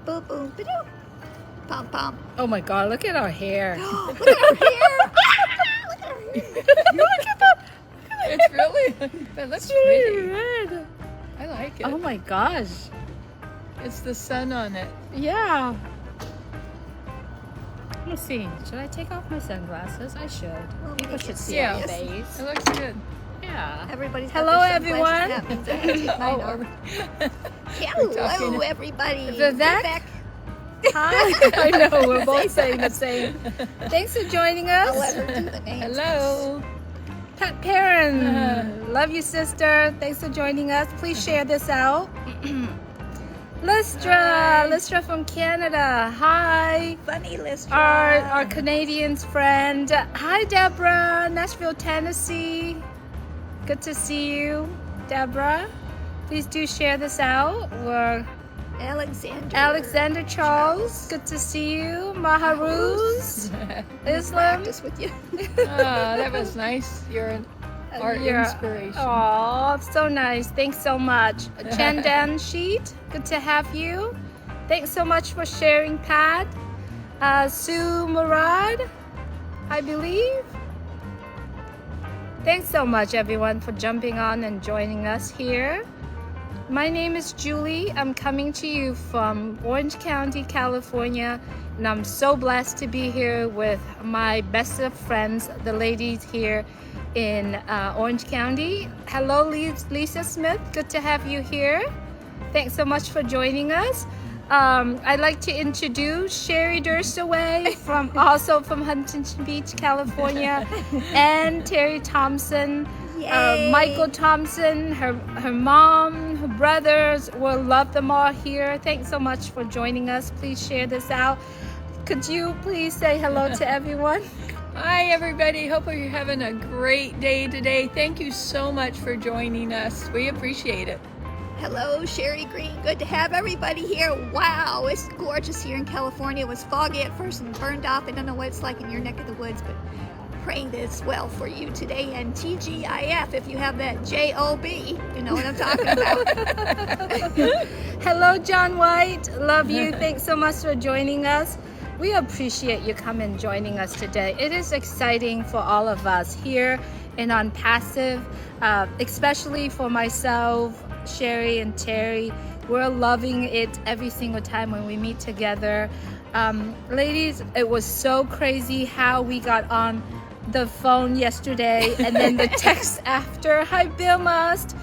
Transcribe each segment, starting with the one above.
Boom, boom, ba-doo. Pom, pom. Oh my God, look at our hair. Look at her hair. Look at her hair. Look at that. It's really, that looks It's really pretty. red. I like it. Oh my gosh. It's the sun on it. Yeah. Let me see. Should I take off my sunglasses? I should. We'll People make should it see our serious. face. It looks good. Yeah. Everybody's got Hello, their everyone. sunglasses. That means that. I know. We're Hello, talking- everybody. Vivek? Hi. I know, we're both saying the same. Thanks for joining I'll let us. her do the names. Hello. Pat Perrin. Love you, sister. Thanks for joining us. Please share this out. Lystra from Canada. Hi. Funny list. Our Canadians friend. Hi, Deborah, Nashville, Tennessee. Good to see you, Deborah. Please do share this out. We're Alexander Charles. Good to see you. Maharuz. Islam. Practice with you. That was nice. You're our inspiration. Oh, so nice. Thanks so much. Chandan Sheet. Good to have you. Thanks so much for sharing, Pat. Sue Murad, I believe. Thanks so much, everyone, for jumping on and joining us here. My name is Julie. I'm coming to you from Orange County, California, and I'm so blessed to be here with my best of friends, the ladies here in Orange County. Hello, Lisa Smith. Good to have you here. Thanks so much for joining us. I'd like to introduce Sherry Durstaway also from Huntington Beach, California, and Terry Thompson, Yay. Michael Thompson, her mom, her brothers. We'll love them all here. Thanks so much for joining us. Please share this out. Could you please say hello to everyone? Hi, everybody. Hope you're having a great day today. Thank you so much for joining us. We appreciate it. Hello, Sherry Green. Good to have everybody here. Wow, it's gorgeous here in California. It was foggy at first and burned off. I don't know what it's like in your neck of the woods, but praying that it's well for you today. And TGIF, if you have that JOB, you know what I'm talking about. Hello, John White. Love you. Thanks so much for joining us. We appreciate you coming joining us today. It is exciting for all of us here and on Passive, especially for myself, Sherry, and Terry. We're loving it every single time when we meet together. Ladies, it was so crazy how we got on the phone yesterday and then the text after. Hi, Bill Must.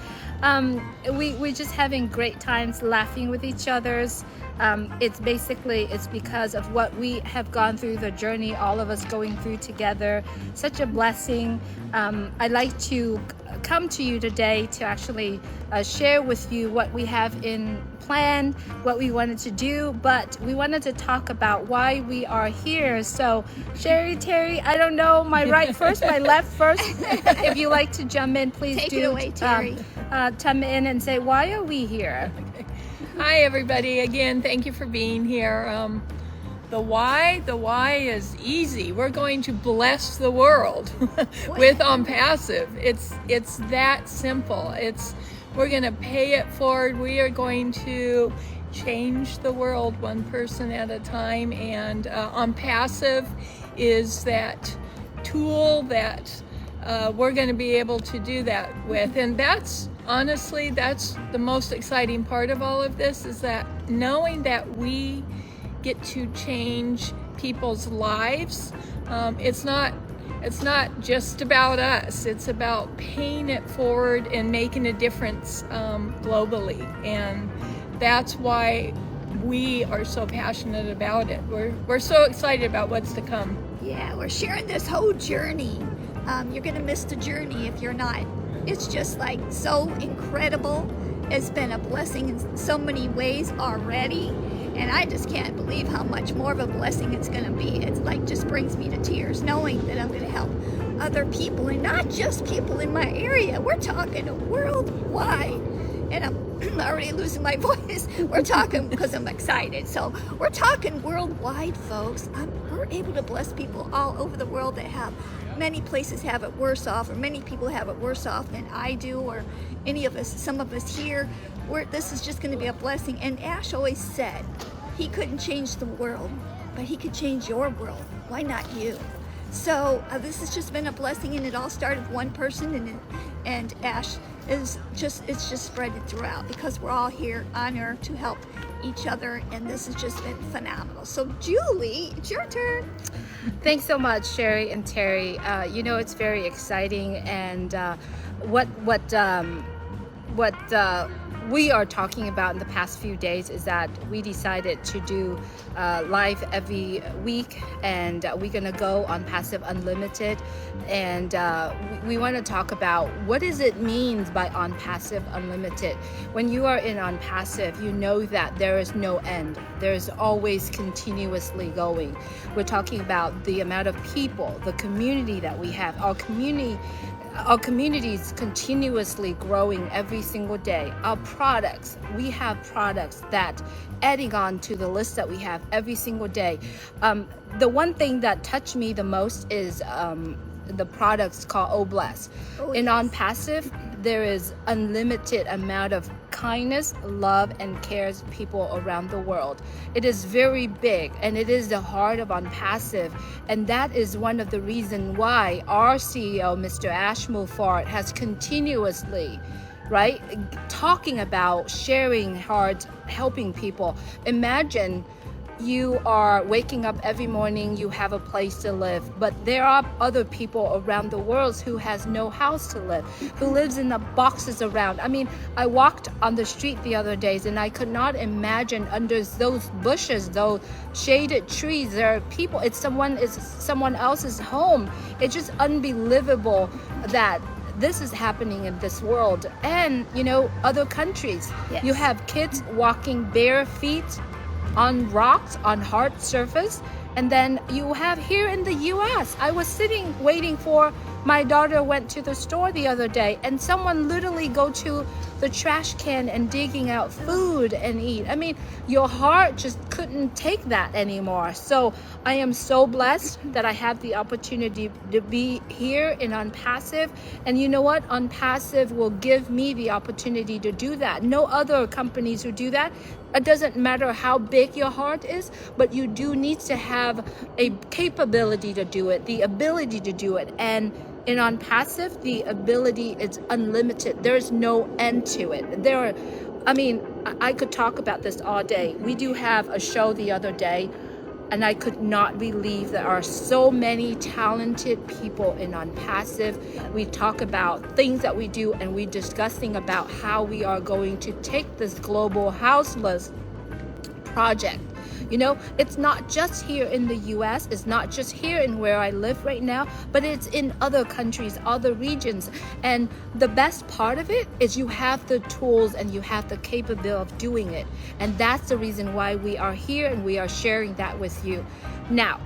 We're just having great times laughing with each other's. It's because of what we have gone through, the journey all of us going through together. Such a blessing. I'd like to come to you today to actually share with you what we have in plan, what we wanted to do, but we wanted to talk about why we are here. So Sherry, Terry, I don't know, my right first, my left first. If you like to jump in, please Take do. it away, Terry. Come in and say, why are we here? Hi, everybody. Again, thank you for being here. The why is easy. We're going to bless the world with Passive. It's that simple. We're going to pay it forward. We are going to change the world one person at a time. And Passive is that tool that we're going to be able to do that with. And honestly, that's the most exciting part of all of this, is that knowing that we get to change people's lives. It's not just about us. It's about paying it forward and making a difference globally. And that's why we are so passionate about it. We're so excited about what's to come. Yeah, we're sharing this whole journey. You're going to miss the journey if you're not. It's just like so incredible. It's been a blessing in so many ways already. And I just can't believe how much more of a blessing it's going to be. It's like just brings me to tears knowing that I'm going to help other people, and not just people in my area. We're talking worldwide. And I'm already losing my voice. We're talking because I'm excited. So we're talking worldwide, folks. We're able to bless people all over the world that have many places have it worse off, or many people have it worse off than I do, or any of us, some of us here. This is just going to be a blessing. And Ash always said, He couldn't change the world, but he could change your world. Why not you? So this has just been a blessing, and it all started with one person, and Ash it's just spread it throughout, because we're all here on Earth to help each other, and this has just been phenomenal. So Julie, it's your turn. Thanks so much, Sherry and Terry. It's very exciting, and what we are talking about in the past few days is that we decided to do live every week, and we're gonna go on Passive Unlimited, and we want to talk about what does it mean by on Passive Unlimited. When you are in on Passive, you know that there is no end. There's always continuously going. We're talking about the amount of people, the community that we have. Our community is continuously growing every single day. Our products, we have products that adding on to the list that we have every single day. The one thing that touched me the most is the products called Oh Bless. In On Passive, there is unlimited amount of kindness, love, and cares people around the world. It is very big, and it is the heart of On Passive, and that is one of the reasons why our CEO, Mr. Ash Mulford, has continuously talking about sharing hearts, helping people. Imagine you are waking up every morning, you have a place to live, but there are other people around the world who has no house to live, who lives in the boxes around. I mean, I walked on the street the other days, and I could not imagine under those bushes, those shaded trees, there are people, it's someone else's home. It's just unbelievable that this is happening in this world. And other countries, you have kids walking bare feet on rocks, on hard surface. And then you have here in the US, I was sitting waiting for my daughter, went to the store the other day, and someone literally go to the trash can and digging out food and eat. I mean, your heart just couldn't take that anymore. So I am so blessed that I have the opportunity to be here in On Passive. And you know what? On Passive will give me the opportunity to do that. No other companies who do that. It doesn't matter how big your heart is, but you do need to have a capability to do it, the ability to do it. And in On Passive, the ability is unlimited. There's no end to it. I could talk about this all day. We do have a show the other day, and I could not believe there are so many talented people in On Passive. We talk about things that we do, and we're discussing about how we are going to take this global houseless project. It's not just here in the US, it's not just here in where I live right now, but it's in other countries, other regions. And the best part of it is you have the tools and you have the capability of doing it. And that's the reason why we are here, and we are sharing that with you. Now,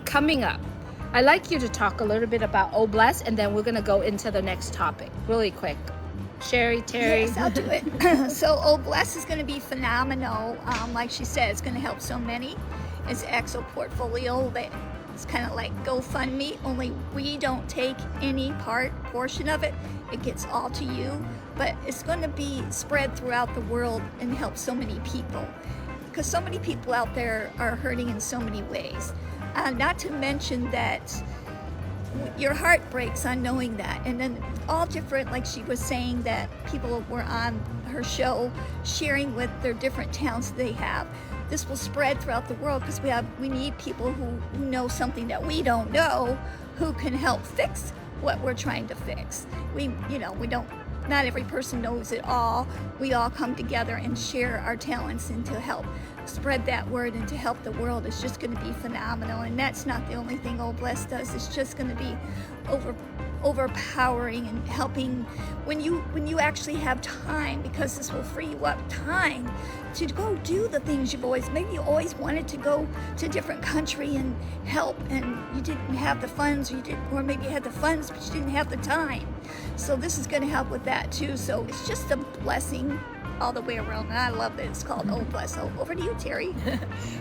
coming up, I'd like you to talk a little bit about Oh Bless, and then we're gonna go into the next topic really quick. Sherry, Terry. Yes, I'll do it. So Oh Bless is going to be phenomenal. Like she said, it's going to help so many. It's Exo Portfolio. It's kind of like GoFundMe, only we don't take any portion of it. It gets all to you, but it's going to be spread throughout the world and help so many people, because so many people out there are hurting in so many ways. Not to mention that your heart breaks on knowing that. And then all different, like she was saying, that people were on her show sharing with their different talents they have. This will spread throughout the world, because we need people who know something that we don't know, who can help fix what we're trying to fix. Not every person knows it all. We all come together and share our talents, and to help spread that word and to help the world is just going to be phenomenal. And that's not the only thing Oh Bless does. It's just going to be overpowering and helping when you actually have time, because this will free you up time to go do the things maybe you always wanted to go to a different country and help, and you didn't have the funds, or maybe you had the funds but you didn't have the time. So this is going to help with that too. So it's just a blessing all the way around, and I love that it's called Oh Bless. So over to you, Terry.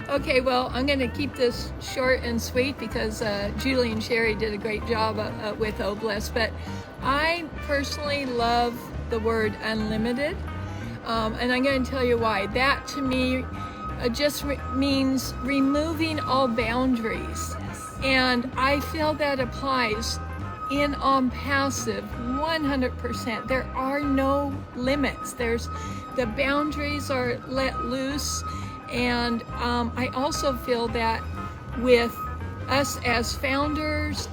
Okay, well, I'm going to keep this short and sweet, because Julie and Sherry did a great job with Oh Bless, but I personally love the word unlimited, and I'm going to tell you why. That to me means removing all boundaries. And I feel that applies in passive 100%. There are no limits. The boundaries are let loose. And I also feel that with us as founders,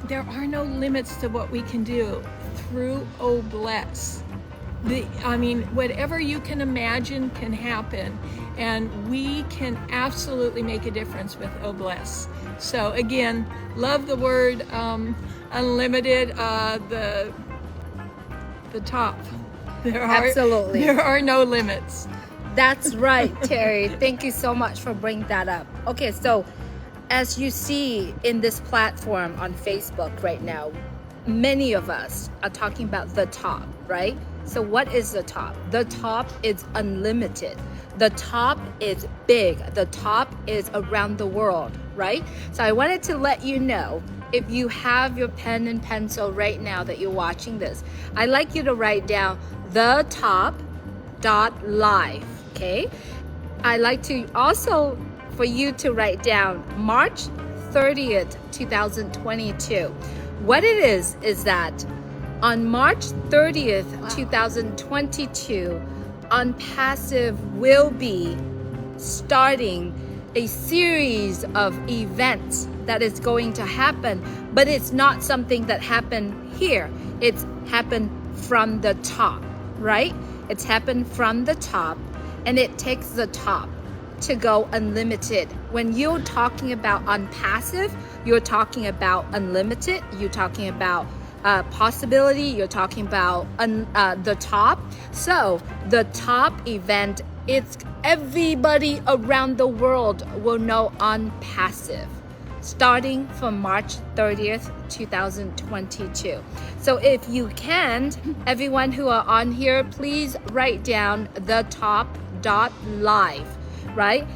there are no limits to what we can do through Oh Bless. Whatever you can imagine can happen, and we can absolutely make a difference with Oh Bless. So again, love the word unlimited, the top. Absolutely. There are no limits. That's right, Terry. Thank you so much for bringing that up. Okay, so as you see in this platform on Facebook right now, many of us are talking about the top, right? So what is the top? The top is unlimited. The top is big. The top is around the world, right? So I wanted to let you know, if you have your pen and pencil right now that you're watching this, I'd like you to write down the top.live, okay? I'd like to also for you to write down March 30th, 2022. What it is that on March 30th, 2022, OnPassive will be starting a series of events that is going to happen, but it's not something that happened here. It's happened from the top, right? It's happened from the top, and it takes the top to go unlimited. When you're talking about OnPassive, you're talking about unlimited, you're talking about possibility, you're talking about the top. So the top event, it's everybody around the world will know OnPassive, starting from March 30th, 2022. So if you can, everyone who are on here, please write down the top.live, right?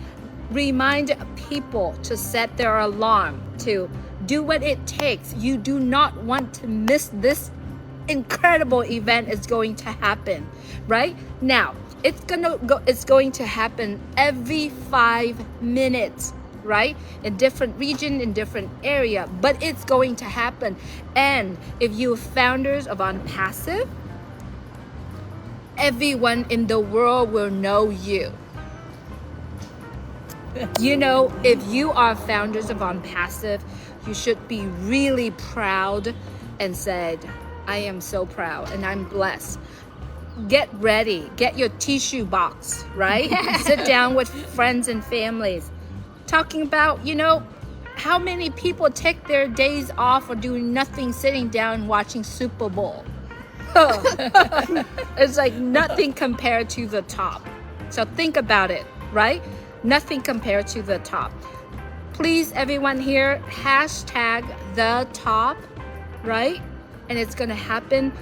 Remind people to set their alarm, to do what it takes. You do not want to miss this incredible event is going to happen, right? Now, it's going to happen every 5 minutes, right? In different region, in different area, but it's going to happen. And if you're founders of OnPassive, everyone in the world will know you. You know, if you are founders of OnPassive, you should be really proud and said, I am so proud and I'm blessed. Get ready, get your tissue box, right? Sit down with friends and families. Talking about, you know, how many people take their days off or doing nothing, sitting down watching Super Bowl. It's like nothing compared to the top. So think about it, right? Nothing compared to the top. Please, everyone here, hashtag the top, right? And it's gonna happen.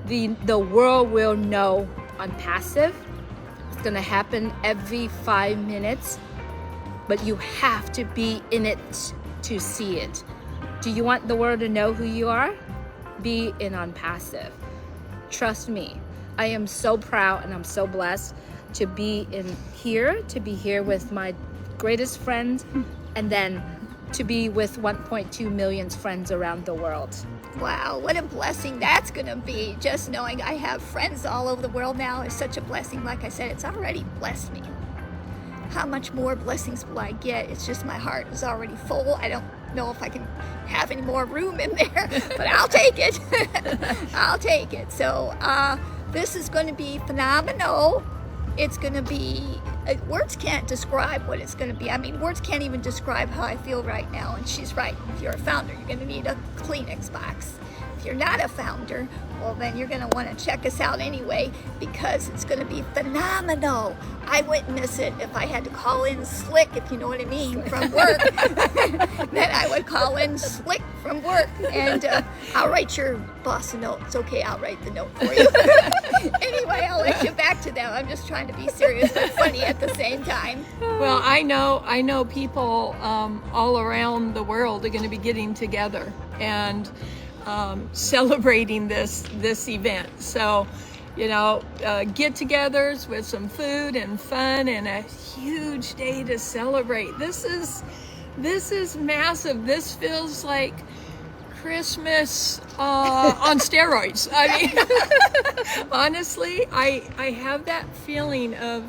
The world will know OnPassive. It's gonna happen every 5 minutes, but you have to be in it to see it. Do you want the world to know who you are? Be in OnPassive. Trust me, I am so proud and I'm so blessed to be here with my greatest friends, and then to be with 1.2 million friends around the world. Wow, what a blessing that's going to be. Just knowing I have friends all over the world now is such a blessing. Like I said, it's already blessed me. How much more blessings will I get? It's just my heart is already full. I don't know if I can have any more room in there, but I'll take it. I'll take it. So this is going to be phenomenal. It's going to be, words can't describe what it's going to be. I mean, words can't even describe how I feel right now. And she's right. If you're a founder, you're going to need a Kleenex box. If you're not a founder, well, then you're going to want to check us out anyway, because it's going to be phenomenal. I wouldn't miss it. If I had to call in Slick, if you know what I mean, from work, then I would call in Slick from work, and I'll write your boss a note. It's okay, I'll write the note for you. Anyway, I'll let you back to them. I'm just trying to be serious but funny at the same time. Well, I know people all around the world are going to be getting together and celebrating this event. So get-togethers with some food and fun and a huge day to celebrate. This is massive. This feels like Christmas on steroids. I mean, honestly, I have that feeling of,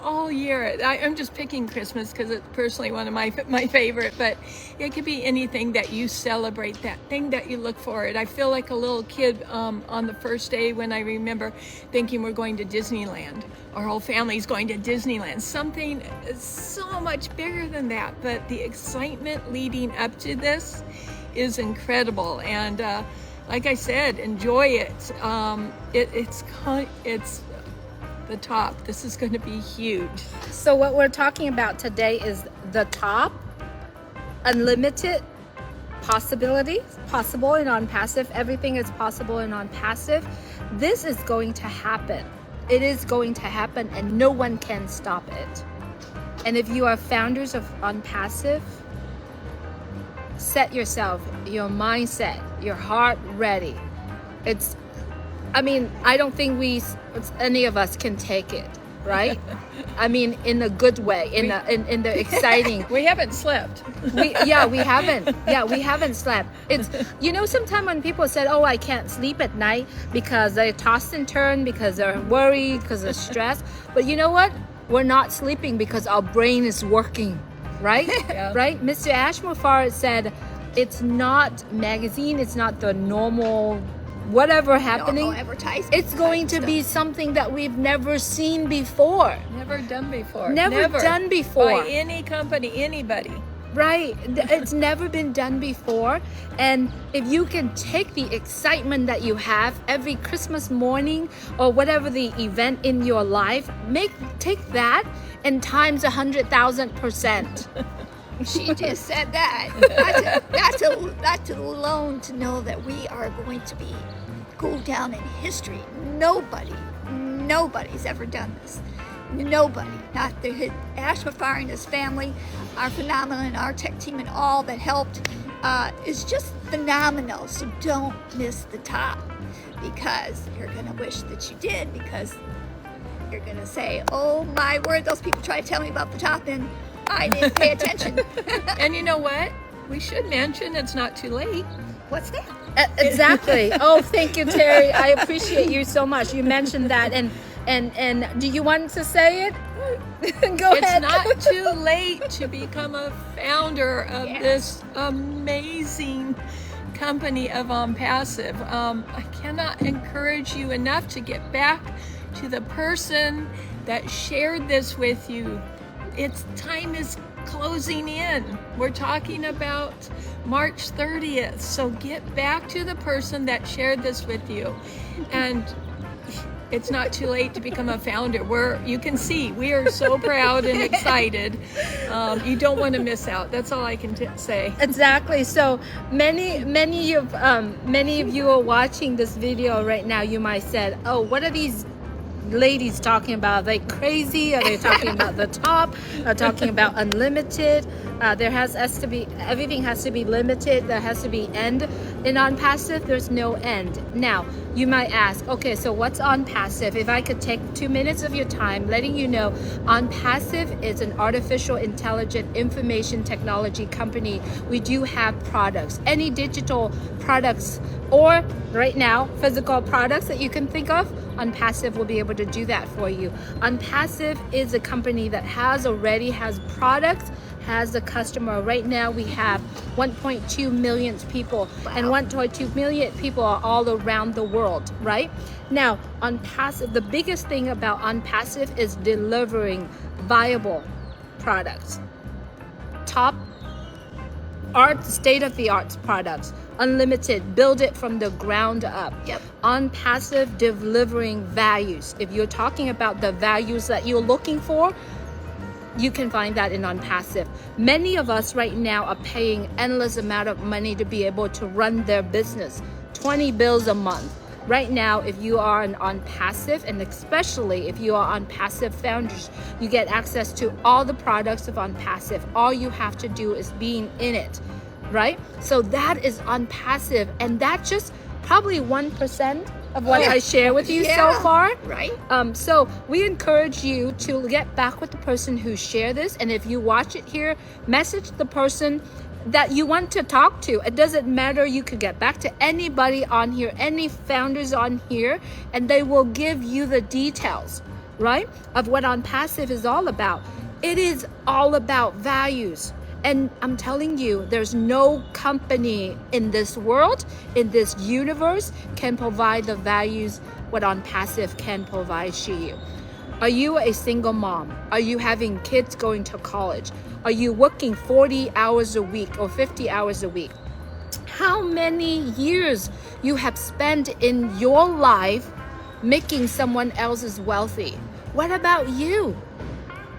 all year. I'm just picking Christmas because it's personally one of my favorite, but it could be anything that you celebrate, that thing that you look forward. I feel like a little kid on the first day when I remember thinking we're going to Disneyland. Our whole family's going to Disneyland. Something so much bigger than that, but the excitement leading up to this is incredible. And like I said, enjoy it. It's the top. This is going to be huge. So what we're talking about today is the top, unlimited possibilities, possible and on passive. Everything is possible and on passive. This is going to happen. It is going to happen, and no one can stop it. And if you are founders of on passive, set yourself, your mindset, your heart ready. I don't think any of us can take it, right? I mean, in a good way, in the exciting. We haven't slept. We haven't. Yeah, we haven't slept. It's sometimes when people said, "Oh, I can't sleep at night because they toss and turn, because they're worried, because of stress." But you know what? We're not sleeping because our brain is working, right? Yeah. Right? Mr. Ashmore said, "It's not magazine. It's not the normal." Whatever happening, Normal advertisement it's going to type be something that we've never seen before. Never done before. Never done before. By any company, anybody. Right. It's never been done before. And if you can take the excitement that you have every Christmas morning or whatever the event in your life, take that and times 100,000%. She just said that. That's alone to know that we are going to go down in history. Nobody's ever done this. Nobody. Not the Ashmore and his family, our phenomenal, our tech team, and all that helped is just phenomenal. So don't miss the top, because you're gonna wish that you did, because you're gonna say, "Oh my word, those people try to tell me about the top and I didn't pay attention." And you know what? We should mention it's not too late. What's that? Exactly. Oh, thank you, Terry. I appreciate you so much. You mentioned that, and do you want to say it? Go ahead. It's not too late to become a founder of Yes. this amazing company of On Passive. I cannot encourage you enough to get back to the person that shared this with you. Its time is closing in. We're talking about March 30th. So get back to the person that shared this with you. And it's not too late to become a founder. You can see, we are so proud and excited. You don't want to miss out. That's all I can say. Exactly. So many of you are watching this video right now. You might said, "Oh, what are these ladies talking about? Are they crazy? Are they talking about the top? Are talking about unlimited?" Everything has to be limited. There has to be end. In on passive, there's no end. Now, you might ask, okay, so what's on passive? If I could take 2 minutes of your time letting you know, On Passive is an artificial intelligent information technology company. We do have products, any digital products, or right now, physical products that you can think of. On Passive will be able to do that for you. On Passive is a company that already has products, has a customer. Right now we have 1.2 million people, and 1.2 million people are all around the world, right? Now, On Passive, the biggest thing about On Passive is delivering viable products. Top art, state-of-the-art products, unlimited, build it from the ground up. Yep. On Passive, delivering values. If you're talking about the values that you're looking for, you can find that in On Passive. Many of us right now are paying endless amount of money to be able to run their business, 20 bills a month. Right now, if you are On Passive, and especially if you are On Passive founders, you get access to all the products of On Passive. All you have to do is being in it, right? So that is On Passive, and that's just probably 1% of what I share with you so Yeah. far. Right? So we encourage you to get back with the person who shared this, and if you watch it here, message the person that you want to talk to. It doesn't matter. You could get back to anybody on here, any founders on here, and they will give you the details, right, of what On Passive is all about. It is all about values. And I'm telling you, there's no company in this world, in this universe, can provide the values what On Passive can provide to you. Are you a single mom? Are you having kids going to college? Are you working 40 hours a week or 50 hours a week? How many years you have spent in your life making someone else's wealthy? What about you?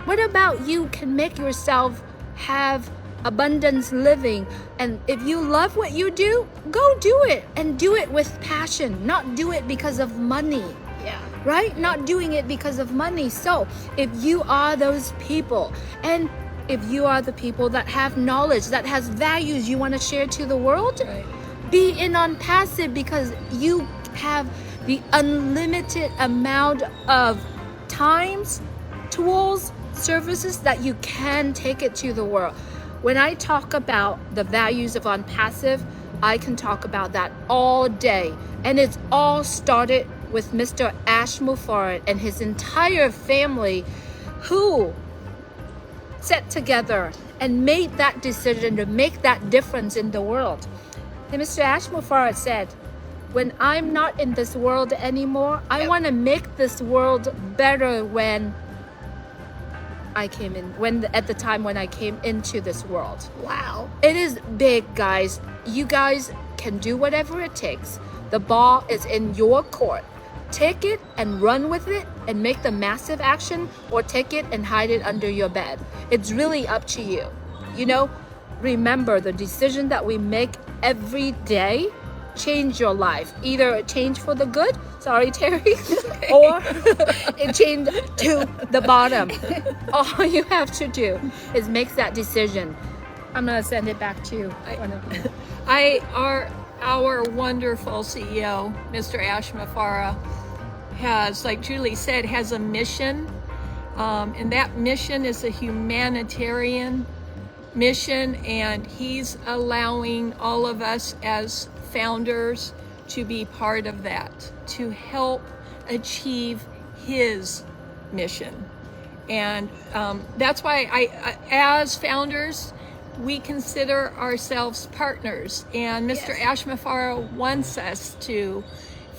What about you can make yourself have abundance living? And if you love what you do, go do it, and do it with passion, not do it because of money. Yeah. Right? Not doing it because of money. So if you are those people, and if you are the people that have knowledge, that has values you want to share to the world, Right. be in On Passive, because you have the unlimited amount of times, tools, services that you can take it to the world. When I talk about the values of On Passive, I can talk about that all day. And it's all started with Mr. Ash Mufarad and his entire family, who sat together and made that decision to make that difference in the world. And Mr. Ash Mufarad said, when I'm not in this world anymore, I want to make this world better when I came in, at the time when I came into this world. Wow. It is big, guys. You guys can do whatever it takes. The ball is in your court. Take it and run with it and make the massive action, or take it and hide it under your bed. It's really up to you. You know, remember, the decision that we make every day change your life. Either it change for the good, sorry Terry, or it change to the bottom. All you have to do is make that decision. I'm gonna send it back to you. Our wonderful CEO, Mr. Ash Mufarad, has, like Julie said, has a mission, and that mission is a humanitarian mission, and he's allowing all of us as founders to be part of that, to help achieve his mission. And that's why I as founders, we consider ourselves partners, and Mr. Yes. Ash Mufarad wants us to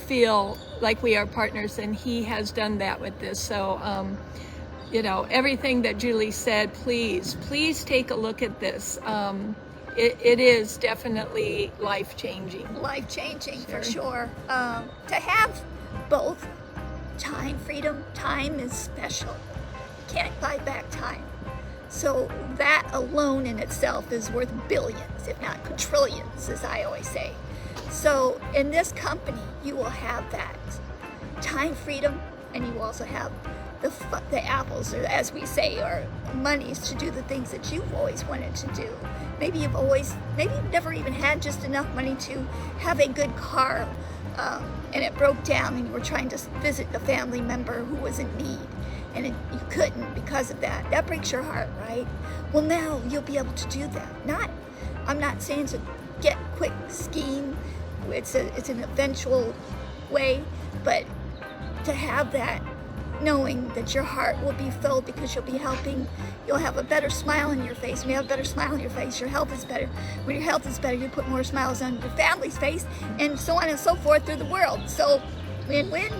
feel like we are partners, and he has done that with this. So you know, everything that Julie said, please take a look at this. It is definitely life-changing. Life-changing for sure. To have both time freedom, time is special. You can't buy back time. So that alone in itself is worth billions, if not quadrillions, as I always say. So in this company, you will have that time freedom, and you will also have the apples, or as we say, or monies to do the things that you've always wanted to do. Maybe you've never even had just enough money to have a good car, and it broke down, and you were trying to visit a family member who was in need, and you couldn't because of that. That breaks your heart, right? Well, now you'll be able to do that. I'm not saying it's a get quick scheme. It's an eventual way, but to have that, knowing that your heart will be filled because you'll be helping, you'll have a better smile on your face. When you have a better smile on your face, your health is better. When your health is better, you put more smiles on your family's face, and so on and so forth through the world. So win-win,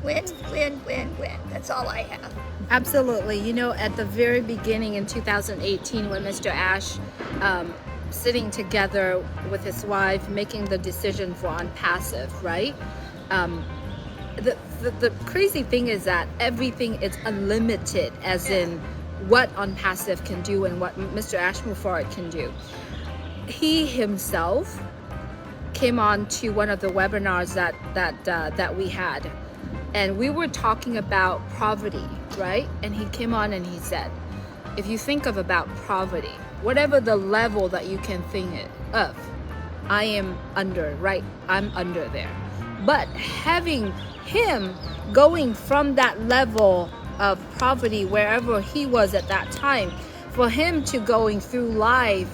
win-win-win-win. That's all I have. Absolutely. You know, at the very beginning in 2018, when Mr. Ash sitting together with his wife, making the decision for On Passive, right? The crazy thing is that everything is unlimited, as in what On Passive can do and what Mr. Ash Mufarad can do. He himself came on to one of the webinars that we had, and we were talking about poverty, right? And he came on and he said, if you think about poverty, whatever the level that you can think of, I am under, right? I'm under there. But having him going from that level of poverty, wherever he was at that time, for him to going through life,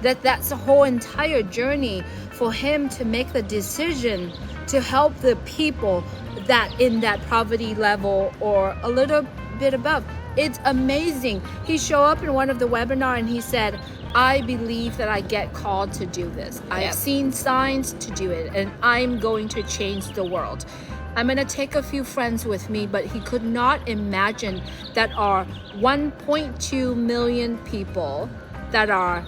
that's a whole entire journey for him to make the decision to help the people that in that poverty level or a little bit above. It's amazing. He showed up in one of the webinar and he said, I believe that I get called to do this. I've seen signs to do it, and I'm going to change the world. I'm going to take a few friends with me, but he could not imagine that are 1.2 million people that are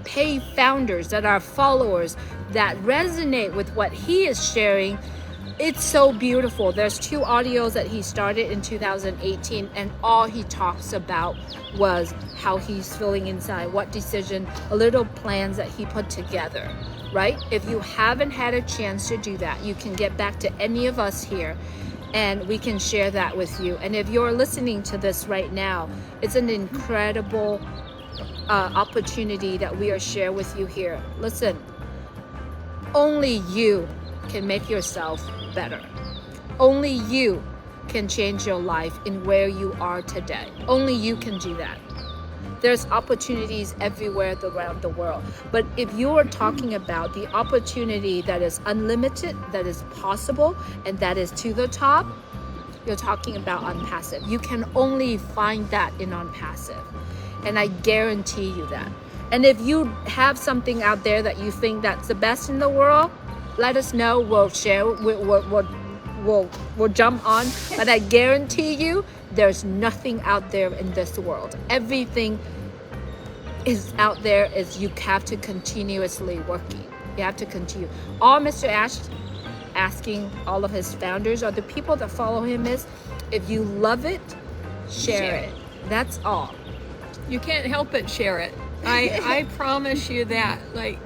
paid founders, that are followers, that resonate with what he is sharing. It's so beautiful. There's 2 audios that he started in 2018, and all he talks about was how he's feeling inside, what decision, a little plans that he put together, right? If you haven't had a chance to do that, you can get back to any of us here and we can share that with you. And if you're listening to this right now, it's an incredible opportunity that we are sharing with you here. Listen, only you can make yourself better. Only you can change your life in where you are today. Only you can do that. There's opportunities everywhere around the world. But if you are talking about the opportunity that is unlimited, that is possible, and that is to the top, you're talking about OnPassive. You can only find that in OnPassive. And I guarantee you that. And if you have something out there that you think that's the best in the world, let us know. We'll share. We'll jump on. But I guarantee you, there's nothing out there in this world. Everything is out there. Is you have to continuously working. You have to continue. All Mr. Ash asking all of his founders or the people that follow him is, if you love it, share it. That's all. You can't help but share it. I promise you that. Like,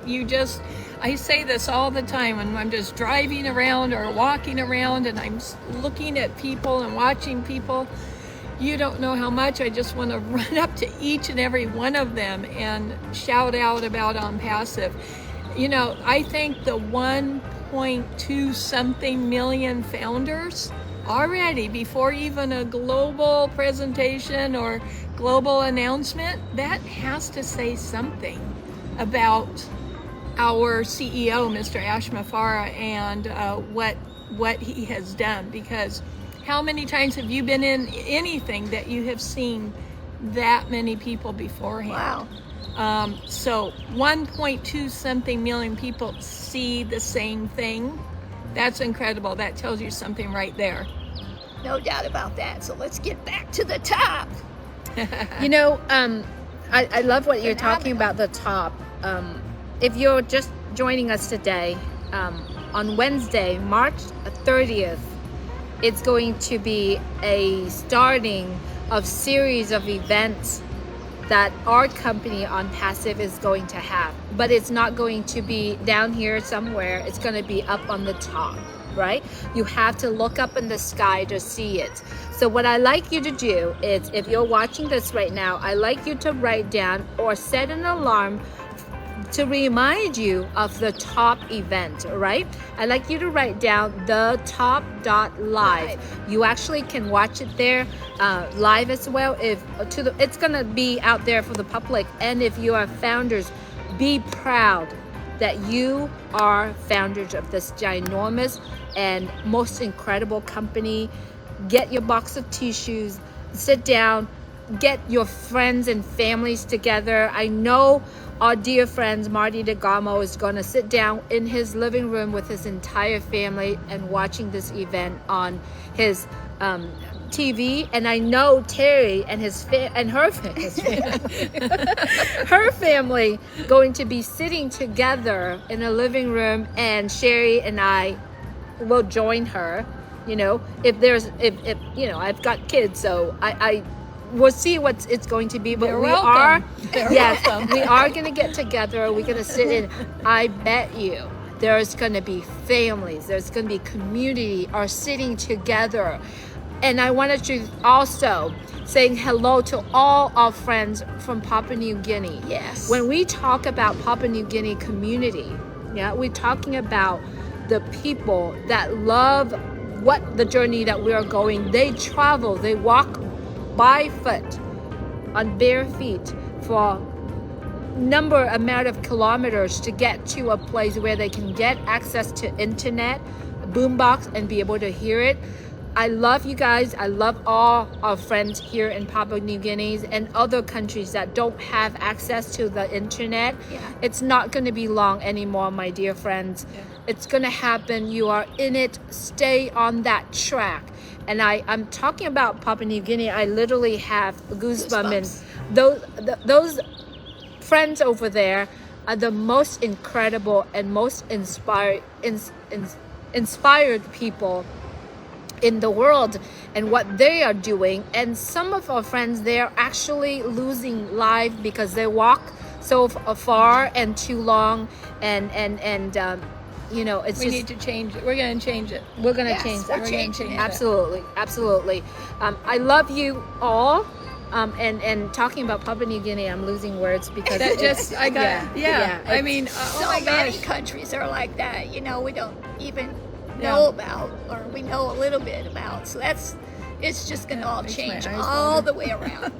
I say this all the time when I'm just driving around or walking around and I'm looking at people and watching people. You don't know how much I just want to run up to each and every one of them and shout out about OnPassive. You know, I think the 1.2 something million founders already, before even a global presentation or global announcement, that has to say something about our CEO, Mr. Ash Mufareh, and what he has done. Because how many times have you been in anything that you have seen that many people beforehand? Wow. So 1.2 something million people see the same thing. That's incredible. That tells you something right there. No doubt about that. So let's get back to the top. You know, I love what you're talking about, the top. If you're just joining us today, on Wednesday, March 30th, it's going to be a starting of series of events that our company OnPassive is going to have. But it's not going to be down here somewhere. It's going to be up on the top, right? You have to look up in the sky to see it. So what I like you to do is, if you're watching this right now, I like you to write down or set an alarm to remind you of the top event, right? I like you to write down the top.live. You actually can watch it there live as well. It's gonna be out there for the public. And if you are founders, be proud that you are founders of this ginormous and most incredible company. Get your box of tissues, sit down, get your friends and families together. I know our dear friend Marty DeGamo is going to sit down in his living room with his entire family and watching this event on his TV. And I know Terry and her family going to be sitting together in a living room, and Sherry and I will join her. You know, if you know, I've got kids, so we'll see what it's going to be, but They're we welcome. we are going to get together. We're going to sit in. I bet you there's going to be families, there's going to be community are sitting together. And I wanted to also saying hello to all our friends from Papua New Guinea. Yes. When we talk about Papua New Guinea community, yeah, we're talking about the people that love what the journey that we are going. They travel, they walk by foot on bare feet for amount of kilometers to get to a place where they can get access to internet, boombox, and be able to hear it. I love you guys. I love all our friends here in Papua New Guinea and other countries that don't have access to the internet. Yeah. It's not going to be long anymore, my dear friends. Yeah. It's going to happen. You are in it. Stay on that track. And I'm talking about Papua New Guinea. I literally have goosebumps. And those friends over there are the most incredible and most inspired people in the world, and what they are doing. And some of our friends, they're actually losing life because they walk so far and too long, and you know, it's We need to change it. We're going to change it. we're gonna Yes, change we're that. changing it. Absolutely. I love you all. And talking about Papua New Guinea, I'm losing words because That just, I got, yeah. I it's- mean, So oh my many gosh. countries are like that, you know, we don't even Yeah. know about, or we know a little bit about. So it's just going to all makes my change eyes all water. the way around.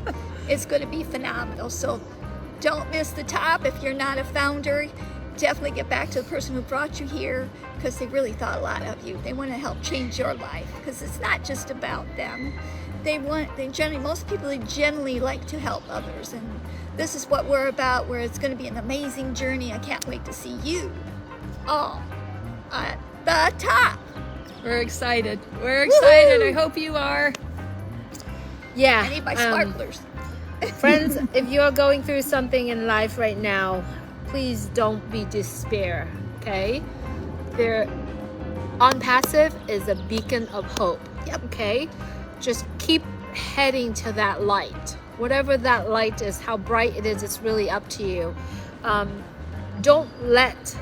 It's going to be phenomenal. So don't miss the top. If you're not a founder, definitely get back to the person who brought you here, because they really thought a lot of you. They want to help change your life, because it's not just about them. Most people, they generally like to help others, and this is what we're about, where it's going to be an amazing journey. I can't wait to see you all at the top. We're excited. We're excited. I hope you are. Yeah. I need my sparklers. Friends, if you're going through something in life right now, please don't be despair. Okay, On Passive is a beacon of hope. Yep. Okay, just keep heading to that light. Whatever that light is, how bright it is, it's really up to you. Don't let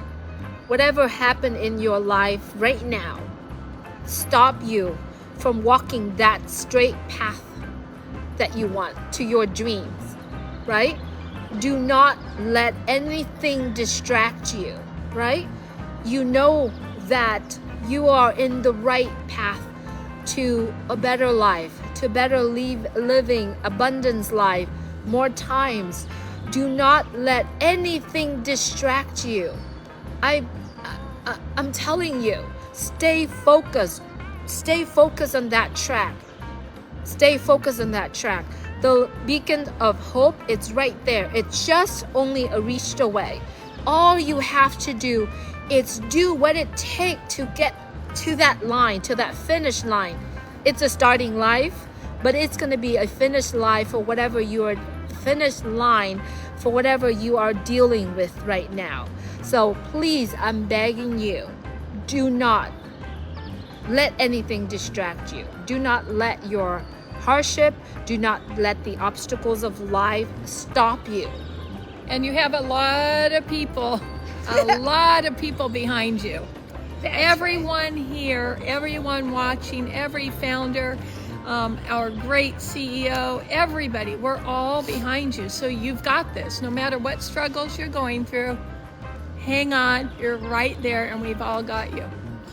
whatever happened in your life right now stop you from walking that straight path that you want to your dreams, right? Do not let anything distract you, right? You know that you are in the right path to a better life, to better living, abundance life, more times. Do not let anything distract you. I'm telling you, stay focused. Stay focused on that track. Stay focused on that track. The beacon of hope, it's right there. It's just only a reach away. All you have to do is do what it takes to get to that line, to that finish line. It's a starting life, but it's going to be a finish line for whatever you are dealing with right now. So please, I'm begging you, do not let anything distract you. Do not let your hardship, do not let the obstacles of life stop you. And you have a lot of people behind you. Everyone here, everyone watching, every founder, our great CEO, everybody, we're all behind you. So you've got this. No matter what struggles you're going through, hang on, you're right there, and we've all got you.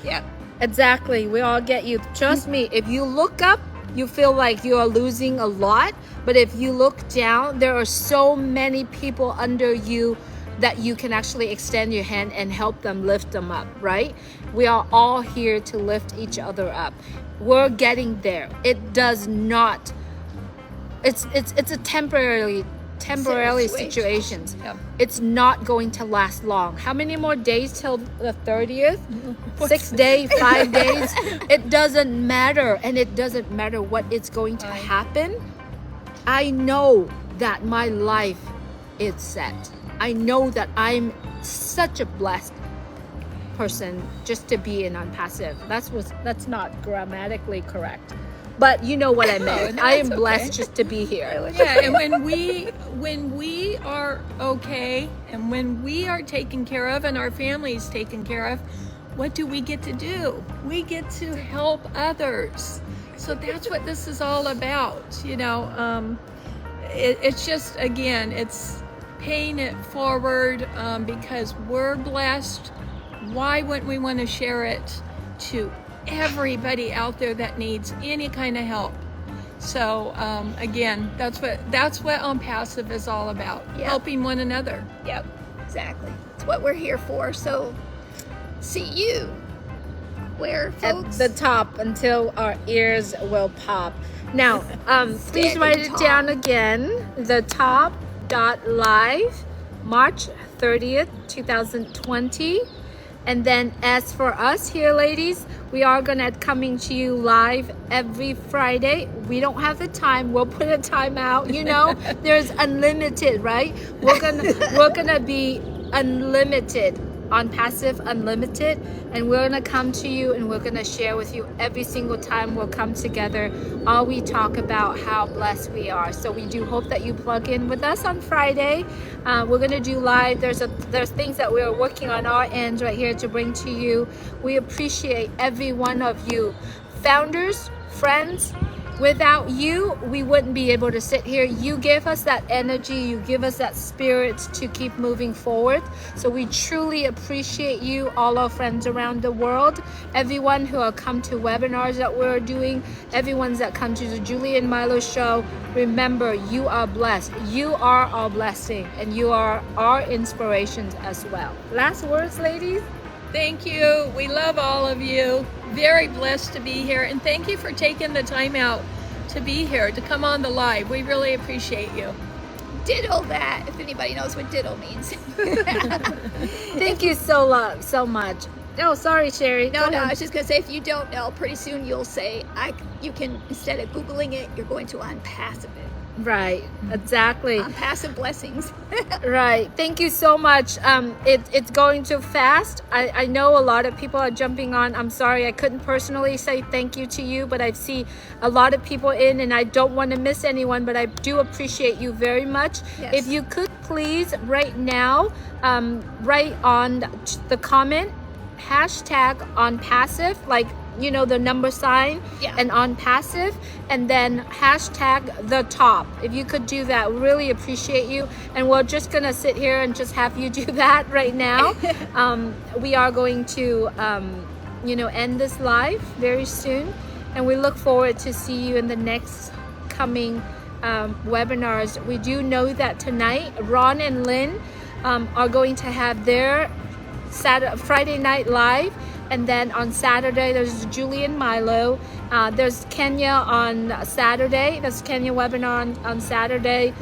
Yep. Exactly, we all get you. Trust me, if you look up, you feel like you are losing a lot, but if you look down, there are so many people under you that you can actually extend your hand and help them, lift them up, right? We are all here to lift each other up. We're getting there. It does not, it's a temporary situation. Yep. It's not going to last long. How many more days till the 30th? 6 days, 5 days? It doesn't matter, and it doesn't matter what is going to happen. I know that my life is set. I know that I'm such a blessed person just to be in Unpassive. That's not grammatically correct, but you know what I meant. No, I am it's blessed okay. just to be here. Yeah, and when we are okay, and when we are taken care of, and our family is taken care of, what do we get to do? We get to help others. So that's what this is all about. You know, it's just, again, it's paying it forward, because we're blessed. why wouldn't we want to share it to everybody out there that needs any kind of help? So again, that's what On Passive is all about, Yep. helping one another. Yep, exactly. It's what we're here for. So see you where, At folks? the top until our ears will pop. Now, please Standing write it top. down again. The top live, March 30th, 2020. And then as for us here, ladies, we are gonna coming to you live every Friday. We don't have the time. We'll put a time out. You know, there's unlimited, right? We're gonna be unlimited, On Passive Unlimited, and we're gonna come to you and we're gonna share with you every single time we'll come together. All we talk about how blessed we are. So we do hope that you plug in with us on Friday. We're gonna do live. There's things that we're working on our end right here to bring to you. We appreciate every one of you, founders, friends. Without you, we wouldn't be able to sit here. You give us that energy, you give us that spirit to keep moving forward. So we truly appreciate you, all our friends around the world, everyone who have come to webinars that we're doing, everyone that come to the Julie and Milo show. Remember, you are blessed. You are our blessing, and you are our inspirations as well. Last words, ladies? Thank you. We love all of you. Very blessed to be here. And thank you for taking the time out to be here, to come on the live. We really appreciate you. Diddle that, if anybody knows what diddle means. Thank you so much. Oh, sorry, Sherry. No, Go no, I ahead. was just gonna say, if you don't know, pretty soon you'll say, you can, instead of Googling it, you're going to unpassive it. Right, exactly. Unpassive blessings. Right. Thank you so much. It's going too fast. I know a lot of people are jumping on. I'm sorry I couldn't personally say thank you to you, but I see a lot of people in and I don't want to miss anyone, but I do appreciate you very much. Yes. If you could please right now, write on the comment, hashtag On Passive, like, you know, the number sign, Yeah. and On Passive, and then hashtag the top. If you could do that, really appreciate you. And we're just gonna sit here and just have you do that right now. We are going to end this live very soon, and we look forward to see you in the next coming webinars. We do know that tonight Ron and Lynn are going to have their Friday night live, and then on Saturday there's Julie and Milo. There's Kenya on Saturday. There's Kenya webinar on Saturday.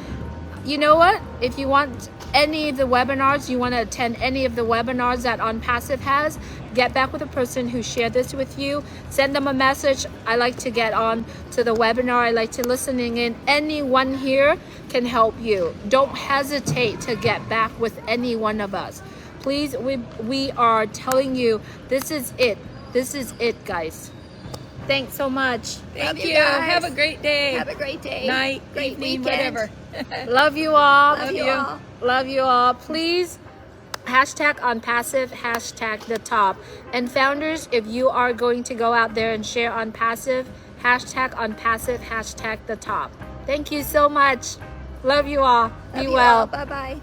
You know what? If you want any of the webinars, you want to attend any of the webinars that On Passive has, get back with the person who shared this with you. Send them a message. I like to get on to the webinar. I like to listening in. Anyone here can help you. Don't hesitate to get back with any one of us. Please, we are telling you, this is it. This is it, guys. Thanks so much. Thank Love you you. guys. Have a great day. Have a great day. Night, Great evening, weekend. whatever. Love you all. Love you all. Love you all. Please, hashtag On Passive, hashtag the top. And founders, if you are going to go out there and share On Passive, hashtag On Passive, hashtag the top. Thank you so much. Love you all. Be well. Bye bye.